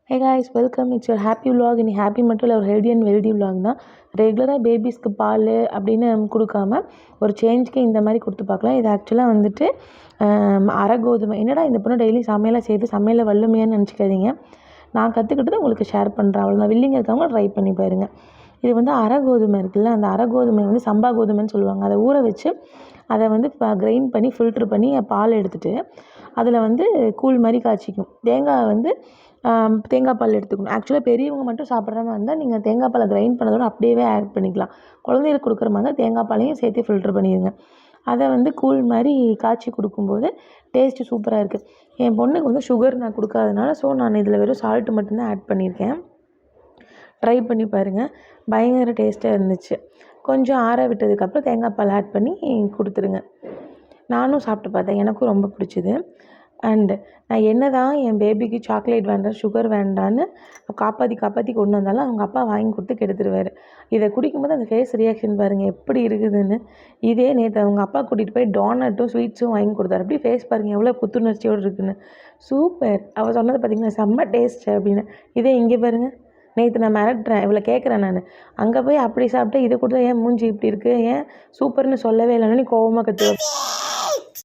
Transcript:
Hey guys, welcome. It's your happy vlog. இனி happy மட்டும் இல்லை, ஒரு ஹெல்தி அண்ட் வெல்தி விலாக் தான். ரெகுலராக பேபிஸ்க்கு பால் அப்படின்னு கொடுக்காம ஒரு சேஞ்சுக்கு இந்த மாதிரி கொடுத்து பார்க்கலாம். இது ஆக்சுவலாக வந்துட்டு அரை கோதுமை. என்னடா இந்த பொண்ணு டெய்லி சமையலாக செய்து சமையலில் வல்லுமையான்னு நினச்சிக்காதீங்க. நான் கற்றுக்கிட்டது உங்களுக்கு ஷேர் பண்ணுறேன். அவ்வளோதான். வில்லிங்க இருக்கவங்க ட்ரை பண்ணி பாருங்கள். இது வந்து அரை கோதுமை இருக்குல்ல, அந்த அரை கோதுமை வந்து சம்பா கோதுமைன்னு சொல்லுவாங்க. அதை ஊற வச்சு அதை வந்து கிரைண்ட் பண்ணி ஃபில்ட்ரு பண்ணி பால் எடுத்துகிட்டு அதில் வந்து கூழ் மாதிரி காய்ச்சிக்கணும். தேங்காய் வந்து தேங்காய் பால் எடுத்துக்கணும். ஆக்சுவலாக பெரியவங்க மட்டும் சாப்பிட்ற மாதிரி இருந்தால் நீங்கள் தேங்காய் பாலை கிரைண்ட் பண்ணதோட அப்படியே ஆட் பண்ணிக்கலாம். குழந்தைகளுக்கு கொடுக்குற மாதிரி இருந்தால் தேங்காய் பாலையும் சேர்த்து ஃபில்ட்ரு பண்ணிடுங்க. அதை வந்து கூழ் மாதிரி காய்ச்சி கொடுக்கும்போது டேஸ்ட்டு சூப்பராக இருக்குது. என் பொண்ணுக்கு வந்து சுகர் நான் கொடுக்காதனால நான் இதில் வெறும் சால்ட்டு மட்டும்தான் ஆட் பண்ணியிருக்கேன். ட்ரை பண்ணி பாருங்கள், பயங்கர டேஸ்ட்டாக இருந்துச்சு. கொஞ்சம் ஆற விட்டதுக்கப்புறம் தேங்காய் பால் ஆட் பண்ணி கொடுத்துருங்க. நானும் சாப்பிட்டு பார்த்தேன், எனக்கும் ரொம்ப பிடிச்சிது. அண்டு நான் என்ன தான் என் பேபிக்கு சாக்லேட் வேண்டாம், சுகர் வேண்டான்னு காப்பாற்றி கொண்டு வந்தாலும் அவங்க அப்பா வாங்கி கொடுத்து கெடுத்துருவார். இதை குடிக்கும்போது அந்த ஃபேஸ் ரியாக்ஷன் பாருங்கள் எப்படி இருக்குதுன்னு. இதே நேற்று அவங்க அப்பா கூட்டிகிட்டு போய் டோனட்டும் ஸ்வீட்ஸும் வாங்கி கொடுத்தாரு. அப்படியே ஃபேஸ் பாருங்கள் எவ்வளோ புத்துணர்ச்சியோடு இருக்குன்னு. சூப்பர், அவள் சொன்னது பார்த்திங்கன்னா செம்ம டேஸ்ட்டு அப்படின்னு. இதே இங்கே பாருங்கள், நேற்று நான் மிரட்டுறேன், இவ்வளோ கேட்குறேன் நான், அங்கே போய் அப்படி சாப்பிட்டேன், இதை கொடுத்தா ஏன் மூஞ்சி இப்படி இருக்குது, ஏன் சூப்பர்னு சொல்லவே இல்லைன்னு கோவமாக கற்றுவேன்.